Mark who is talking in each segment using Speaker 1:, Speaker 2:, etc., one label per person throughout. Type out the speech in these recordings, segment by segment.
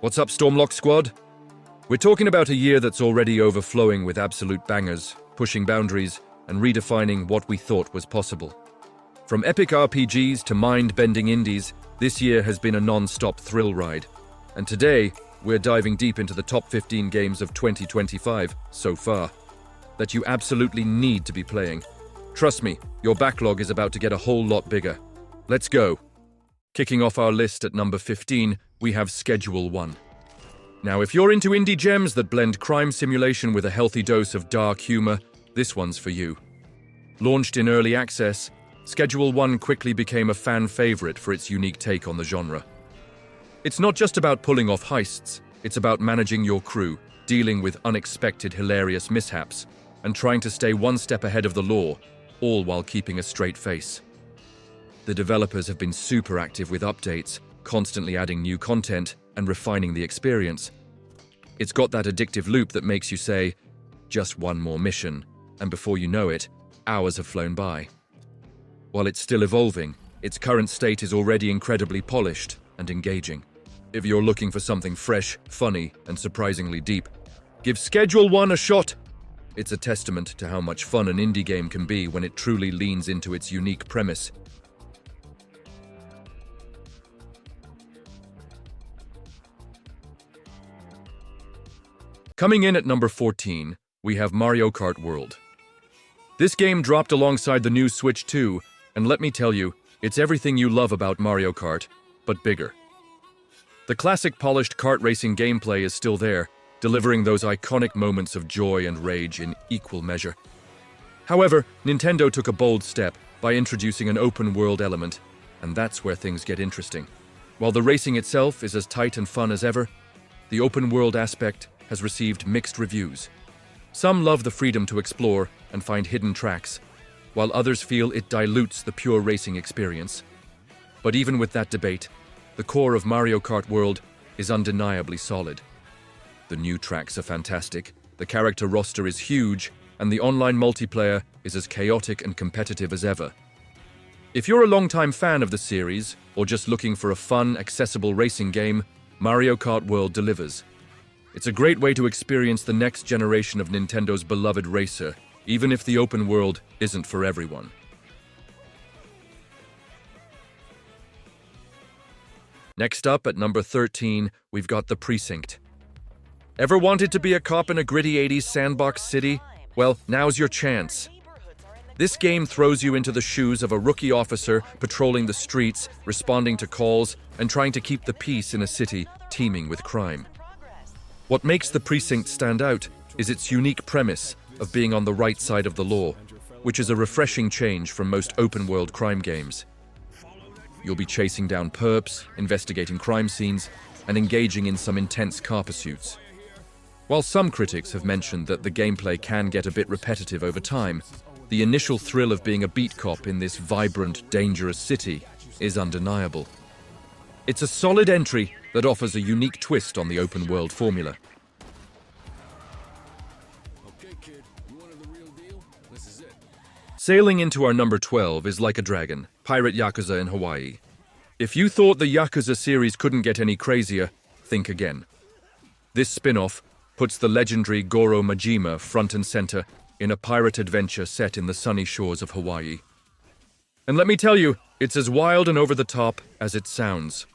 Speaker 1: What's up, StormLock squad? We're talking about a year that's already overflowing with absolute bangers, pushing boundaries, and redefining what we thought was possible. From epic RPGs to mind-bending indies, this year has been a non-stop thrill ride. And today, we're diving deep into the top 15 games of 2025 so far that you absolutely need to be playing. Trust me, your backlog is about to get a whole lot bigger. Let's go. Kicking off our list at number 15, we have Schedule 1. Now, if you're into indie gems that blend crime simulation with a healthy dose of dark humor, this one's for you. Launched in early access, Schedule 1 quickly became a fan favorite for its unique take on the genre. It's not just about pulling off heists, it's about managing your crew, dealing with unexpected hilarious mishaps, and trying to stay one step ahead of the law, all while keeping a straight face. The developers have been super active with updates, constantly adding new content and refining the experience. It's got that addictive loop that makes you say, just one more mission, and before you know it, hours have flown by. While it's still evolving, its current state is already incredibly polished and engaging. If you're looking for something fresh, funny, and surprisingly deep, give Schedule 1 a shot. It's a testament to how much fun an indie game can be when it truly leans into its unique premise. Coming in at number 14, we have Mario Kart World. This game dropped alongside the new Switch 2, and let me tell you, it's everything you love about Mario Kart, but bigger. The classic polished kart racing gameplay is still there, delivering those iconic moments of joy and rage in equal measure. However, Nintendo took a bold step by introducing an open-world element, and that's where things get interesting. While the racing itself is as tight and fun as ever, the open-world aspect has received mixed reviews. Some love the freedom to explore and find hidden tracks, while others feel it dilutes the pure racing experience. But even with that debate, the core of Mario Kart World is undeniably solid. The new tracks are fantastic, the character roster is huge, and the online multiplayer is as chaotic and competitive as ever. If you're a longtime fan of the series, or just looking for a fun, accessible racing game, Mario Kart World delivers. It's a great way to experience the next generation of Nintendo's beloved racer, even if the open world isn't for everyone. Next up, at number 13, we've got The Precinct. Ever wanted to be a cop in a gritty 80s sandbox city? Well, now's your chance. This game throws you into the shoes of a rookie officer patrolling the streets, responding to calls, and trying to keep the peace in a city teeming with crime. What makes The Precinct stand out is its unique premise of being on the right side of the law, which is a refreshing change from most open-world crime games. You'll be chasing down perps, investigating crime scenes, and engaging in some intense car pursuits. While some critics have mentioned that the gameplay can get a bit repetitive over time, the initial thrill of being a beat cop in this vibrant, dangerous city is undeniable. It's a solid entry that offers a unique twist on the open-world formula. Sailing into our number 12 is Like a Dragon, Pirate Yakuza in Hawaii. If you thought the Yakuza series couldn't get any crazier, think again. This spin-off puts the legendary Goro Majima front and center in a pirate adventure set in the sunny shores of Hawaii. And let me tell you, it's as wild and over the top as it sounds.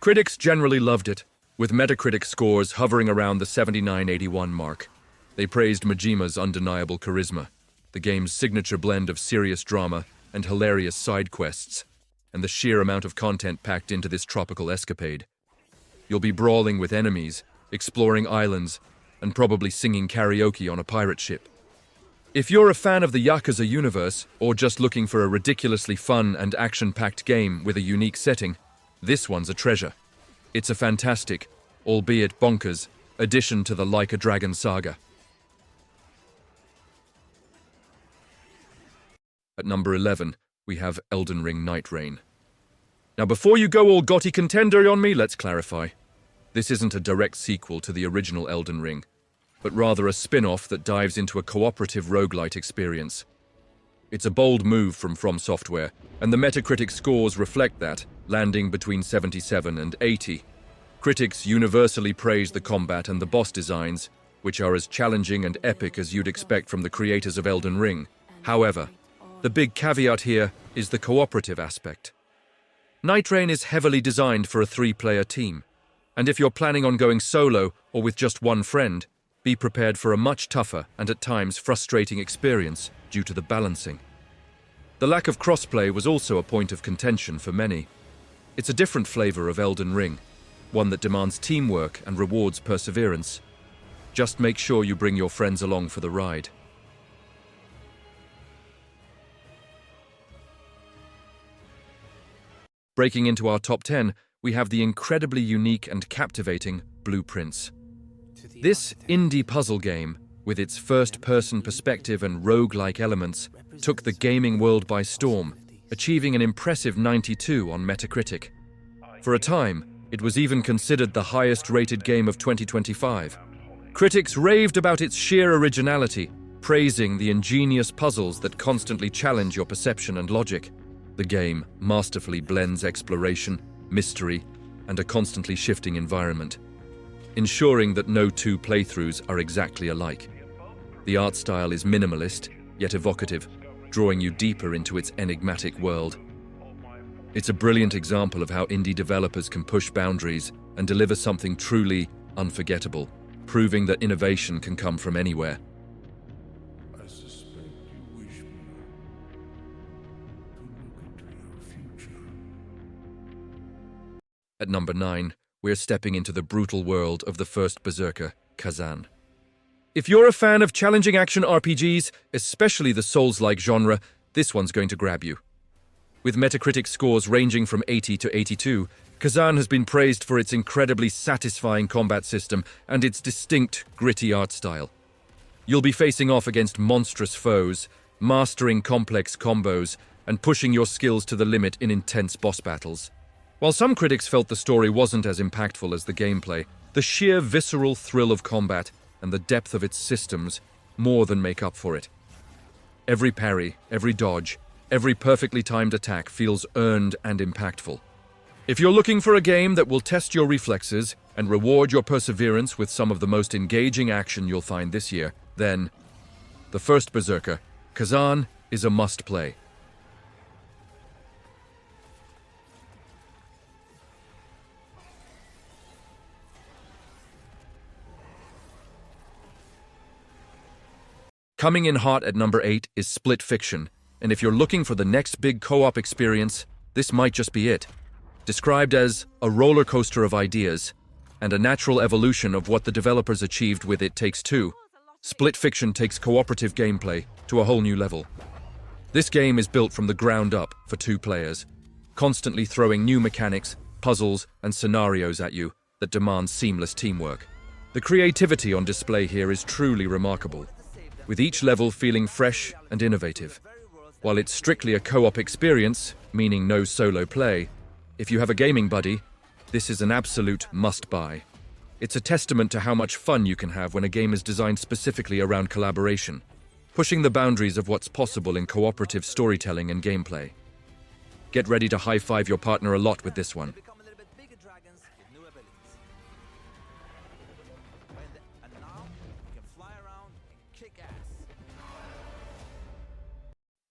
Speaker 1: Critics generally loved it, with Metacritic scores hovering around the 79-81 mark. They praised Majima's undeniable charisma, the game's signature blend of serious drama and hilarious side quests, and the sheer amount of content packed into this tropical escapade. You'll be brawling with enemies, exploring islands, and probably singing karaoke on a pirate ship. If you're a fan of the Yakuza universe, or just looking for a ridiculously fun and action-packed game with a unique setting, this one's a treasure. It's a fantastic, albeit bonkers, addition to the Like a Dragon saga. At number 11, we have Elden Ring Night Reign. Now before you go all GOTY contender on me, let's clarify. This isn't a direct sequel to the original Elden Ring, but rather a spin-off that dives into a cooperative roguelite experience. It's a bold move from Software, and the Metacritic scores reflect that, landing between 77 and 80. Critics universally praise the combat and the boss designs, which are as challenging and epic as you'd expect from the creators of Elden Ring. However, the big caveat here is the cooperative aspect. Night Rain is heavily designed for a 3-player team, and if you're planning on going solo or with just one friend, be prepared for a much tougher and at times frustrating experience due to the balancing. The lack of crossplay was also a point of contention for many. It's a different flavor of Elden Ring, one that demands teamwork and rewards perseverance. Just make sure you bring your friends along for the ride. Breaking into our top 10, we have the incredibly unique and captivating Blueprints. This indie puzzle game, with its first-person perspective and roguelike elements, took the gaming world by storm, achieving an impressive 92 on Metacritic. For a time, it was even considered the highest-rated game of 2025. Critics raved about its sheer originality, praising the ingenious puzzles that constantly challenge your perception and logic. The game masterfully blends exploration, mystery, and a constantly shifting environment, ensuring that no two playthroughs are exactly alike. The art style is minimalist, yet evocative, drawing you deeper into its enigmatic world. It's a brilliant example of how indie developers can push boundaries and deliver something truly unforgettable, proving that innovation can come from anywhere.
Speaker 2: I suspect you wish me to look into your future.
Speaker 1: At number 9, we're stepping into the brutal world of the first Berserker, Kazan. If you're a fan of challenging action RPGs, especially the Souls-like genre, this one's going to grab you. With Metacritic scores ranging from 80 to 82, Kazan has been praised for its incredibly satisfying combat system and its distinct, gritty art style. You'll be facing off against monstrous foes, mastering complex combos, and pushing your skills to the limit in intense boss battles. While some critics felt the story wasn't as impactful as the gameplay, the sheer visceral thrill of combat and the depth of its systems more than make up for it. Every parry, every dodge, every perfectly timed attack feels earned and impactful. If you're looking for a game that will test your reflexes and reward your perseverance with some of the most engaging action you'll find this year, then the first Berserker, Kazan, is a must-play. Coming in hot at number 8 is Split Fiction, and if you're looking for the next big co-op experience, this might just be it. Described as a roller coaster of ideas and a natural evolution of what the developers achieved with It Takes Two, Split Fiction takes cooperative gameplay to a whole new level. This game is built from the ground up for 2 players, constantly throwing new mechanics, puzzles, and scenarios at you that demand seamless teamwork. The creativity on display here is truly remarkable, with each level feeling fresh and innovative. While it's strictly a co-op experience, meaning no solo play, if you have a gaming buddy, this is an absolute must-buy. It's a testament to how much fun you can have when a game is designed specifically around collaboration, pushing the boundaries of what's possible in cooperative storytelling and gameplay. Get ready to high-five your partner a lot with this one.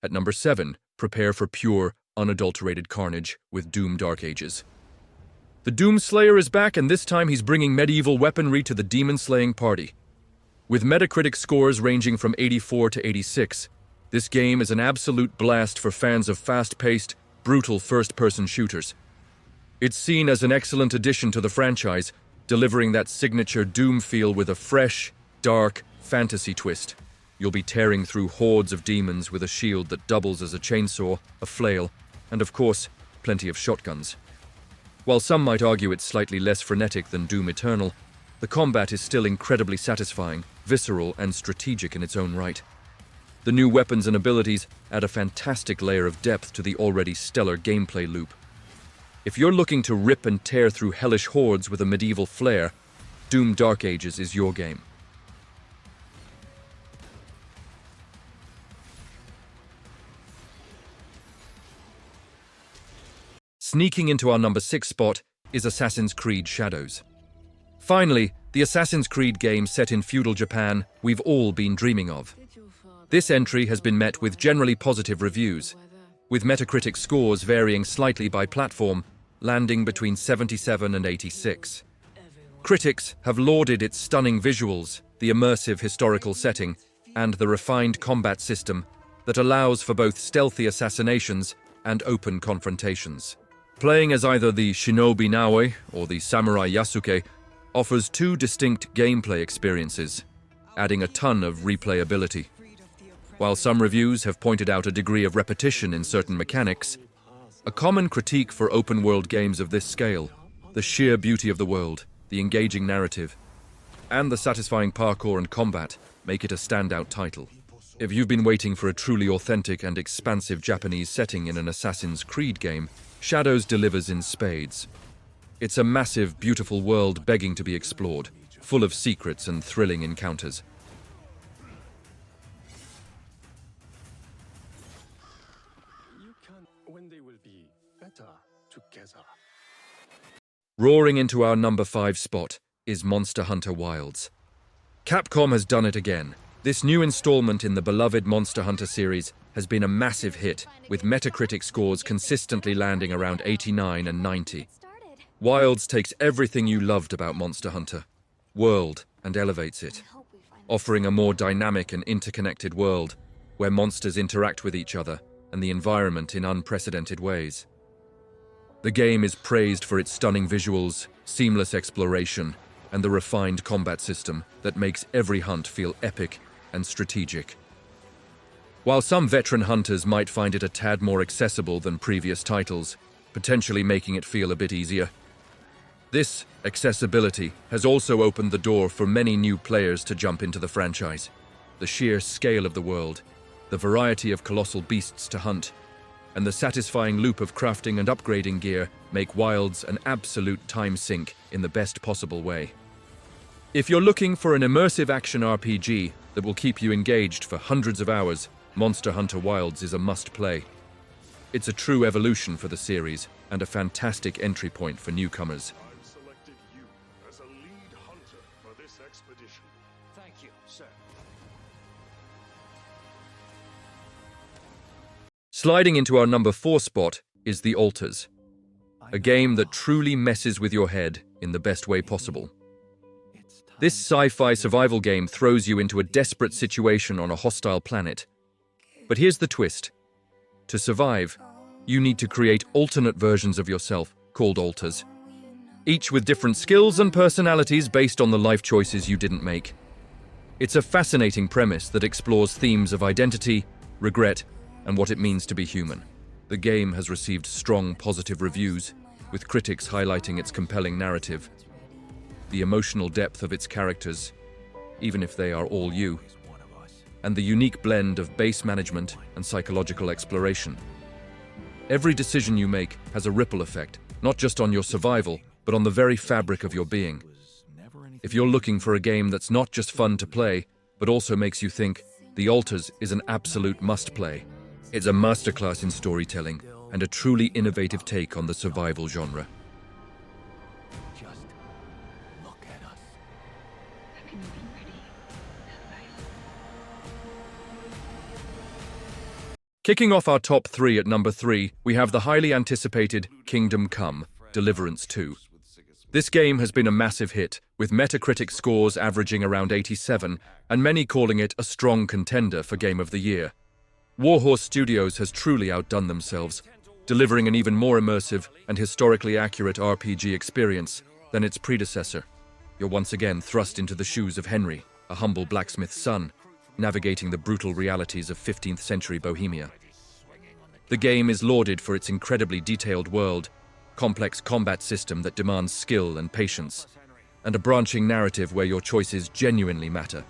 Speaker 1: At number 7, prepare for pure, unadulterated carnage with Doom Dark Ages. The Doom Slayer is back, and this time he's bringing medieval weaponry to the demon-slaying party. With Metacritic scores ranging from 84 to 86, this game is an absolute blast for fans of fast-paced, brutal first-person shooters. It's seen as an excellent addition to the franchise, delivering that signature Doom feel with a fresh, dark, fantasy twist. You'll be tearing through hordes of demons with a shield that doubles as a chainsaw, a flail, and of course, plenty of shotguns. While some might argue it's slightly less frenetic than Doom Eternal, the combat is still incredibly satisfying, visceral, and strategic in its own right. The new weapons and abilities add a fantastic layer of depth to the already stellar gameplay loop. If you're looking to rip and tear through hellish hordes with a medieval flair, Doom Dark Ages is your game. Sneaking into our number 6 spot is Assassin's Creed Shadows. Finally, the Assassin's Creed game set in feudal Japan we've all been dreaming of. This entry has been met with generally positive reviews, with Metacritic scores varying slightly by platform, landing between 77 and 86. Critics have lauded its stunning visuals, the immersive historical setting, and the refined combat system that allows for both stealthy assassinations and open confrontations. Playing as either the Shinobi Naoi or the Samurai Yasuke offers two distinct gameplay experiences, adding a ton of replayability. While some reviews have pointed out a degree of repetition in certain mechanics, a common critique for open-world games of this scale, the sheer beauty of the world, the engaging narrative, and the satisfying parkour and combat make it a standout title. If you've been waiting for a truly authentic and expansive Japanese setting in an Assassin's Creed game, Shadows delivers in spades. It's a massive, beautiful world begging to be explored, full of secrets and thrilling encounters.
Speaker 2: When they will be better together.
Speaker 1: Roaring into our number 5 spot is Monster Hunter Wilds. Capcom has done it again. This new installment in the beloved Monster Hunter series has been a massive hit, with Metacritic scores consistently landing around 89 and 90. Wilds takes everything you loved about Monster Hunter world and elevates it, offering a more dynamic and interconnected world where monsters interact with each other and the environment in unprecedented ways. The game is praised for its stunning visuals, seamless exploration, and the refined combat system that makes every hunt feel epic and strategic. While some veteran hunters might find it a tad more accessible than previous titles, potentially making it feel a bit easier, this accessibility has also opened the door for many new players to jump into the franchise. The sheer scale of the world, the variety of colossal beasts to hunt, and the satisfying loop of crafting and upgrading gear make Wilds an absolute time sink in the best possible way. If you're looking for an immersive action RPG that will keep you engaged for hundreds of hours, Monster Hunter Wilds is a must-play. It's a true evolution for the series and a fantastic entry point for newcomers.
Speaker 2: I've selected you as a lead hunter for this expedition.
Speaker 3: Thank you, sir.
Speaker 1: Sliding into our number 4 spot is The Altars, a game that truly messes with your head in the best way possible. This sci-fi survival game throws you into a desperate situation on a hostile planet. But here's the twist. To survive, you need to create alternate versions of yourself, called altars, each with different skills and personalities based on the life choices you didn't make. It's a fascinating premise that explores themes of identity, regret, and what it means to be human. The game has received strong positive reviews, with critics highlighting its compelling narrative, the emotional depth of its characters, even if they are all you, and the unique blend of base management and psychological exploration. Every decision you make has a ripple effect, not just on your survival, but on the very fabric of your being. If you're looking for a game that's not just fun to play, but also makes you think, The Altars is an absolute must-play. It's a masterclass in storytelling and a truly innovative take on the survival genre.
Speaker 3: Just look at us.
Speaker 1: Kicking off our top 3 at number 3, we have the highly anticipated Kingdom Come: Deliverance 2. This game has been a massive hit, with Metacritic scores averaging around 87, and many calling it a strong contender for Game of the Year. Warhorse Studios has truly outdone themselves, delivering an even more immersive and historically accurate RPG experience than its predecessor. You're once again thrust into the shoes of Henry, a humble blacksmith's son, navigating the brutal realities of 15th century Bohemia. The game is lauded for its incredibly detailed world, complex combat system that demands skill and patience, and a branching narrative where your choices genuinely matter.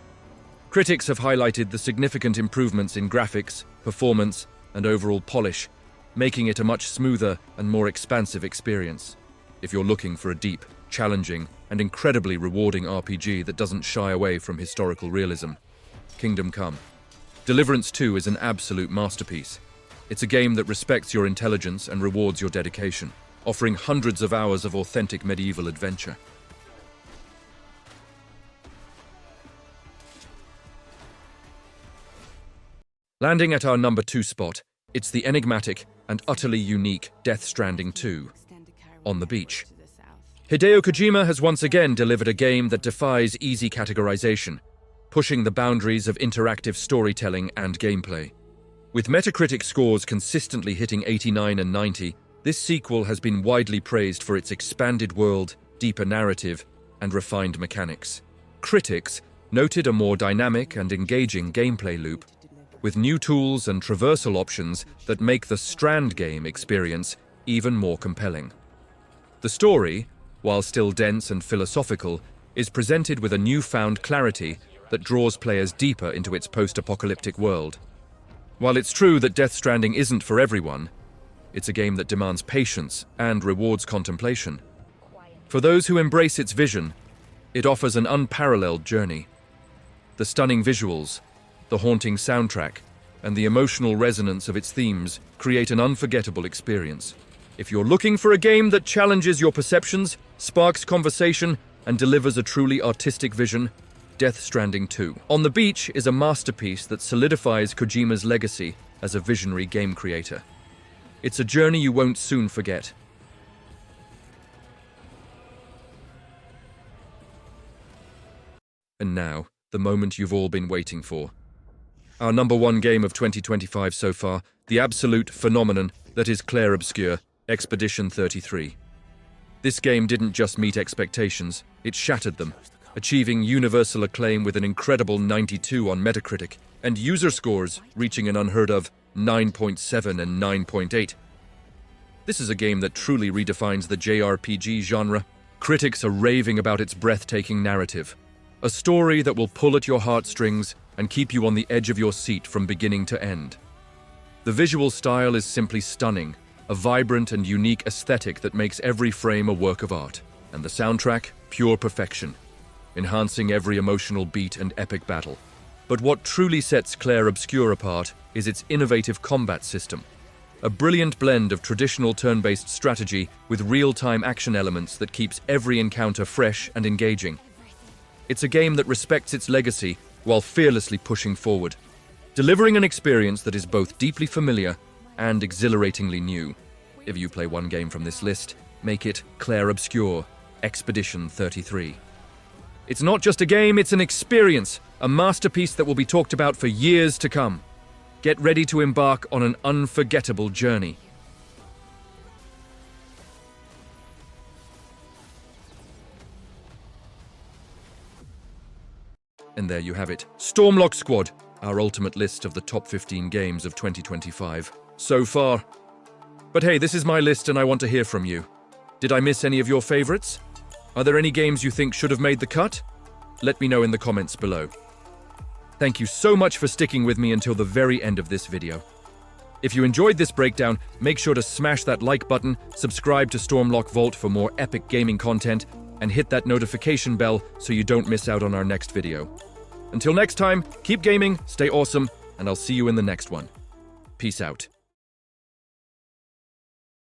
Speaker 1: Critics have highlighted the significant improvements in graphics, performance, and overall polish, making it a much smoother and more expansive experience. If you're looking for a deep, challenging, and incredibly rewarding RPG that doesn't shy away from historical realism, Kingdom Come: Deliverance 2 is an absolute masterpiece. It's a game that respects your intelligence and rewards your dedication. offering hundreds of hours of authentic medieval adventure. Landing at our number 2 spot, it's the enigmatic and utterly unique Death Stranding 2, On the Beach. Hideo Kojima has once again delivered a game that defies easy categorization, pushing the boundaries of interactive storytelling and gameplay. With Metacritic scores consistently hitting 89 and 90, this sequel has been widely praised for its expanded world, deeper narrative, and refined mechanics. Critics noted a more dynamic and engaging gameplay loop, with new tools and traversal options that make the Strand game experience even more compelling. The story, while still dense and philosophical, is presented with a newfound clarity that draws players deeper into its post-apocalyptic world. While it's true that Death Stranding isn't for everyone, it's a game that demands patience and rewards contemplation. For those who embrace its vision, it offers an unparalleled journey. The stunning visuals, the haunting soundtrack, and the emotional resonance of its themes create an unforgettable experience. If you're looking for a game that challenges your perceptions, sparks conversation, and delivers a truly artistic vision, Death Stranding 2. On the Beach is a masterpiece that solidifies Kojima's legacy as a visionary game creator. It's a journey you won't soon forget. And now, the moment you've all been waiting for. Our number 1 game of 2025 so far, the absolute phenomenon that is Clair Obscur, Expedition 33. This game didn't just meet expectations, it shattered them, achieving universal acclaim with an incredible 92 on Metacritic, and user scores reaching an unheard of 9.7 and 9.8. This is a game that truly redefines the JRPG genre. Critics are raving about its breathtaking narrative, a story that will pull at your heartstrings and keep you on the edge of your seat from beginning to end. The visual style is simply stunning, a vibrant and unique aesthetic that makes every frame a work of art, and the soundtrack, pure perfection, enhancing every emotional beat and epic battle. But what truly sets Clair Obscur apart is its innovative combat system, a brilliant blend of traditional turn-based strategy with real-time action elements that keeps every encounter fresh and engaging. It's a game that respects its legacy while fearlessly pushing forward, delivering an experience that is both deeply familiar and exhilaratingly new. If you play one game from this list, make it Clair Obscur, Expedition 33. It's not just a game, it's an experience, a masterpiece that will be talked about for years to come. Get ready to embark on an unforgettable journey. And there you have it, StormLock Squad, our ultimate list of the top 15 games of 2025 so far. But hey, this is my list and I want to hear from you. Did I miss any of your favorites? Are there any games you think should have made the cut? Let me know in the comments below. Thank you so much for sticking with me until the very end of this video. If you enjoyed this breakdown, make sure to smash that like button, subscribe to StormLock Vault for more epic gaming content, and hit that notification bell so you don't miss out on our next video. Until next time, keep gaming, stay awesome, and I'll see you in the next one. Peace out.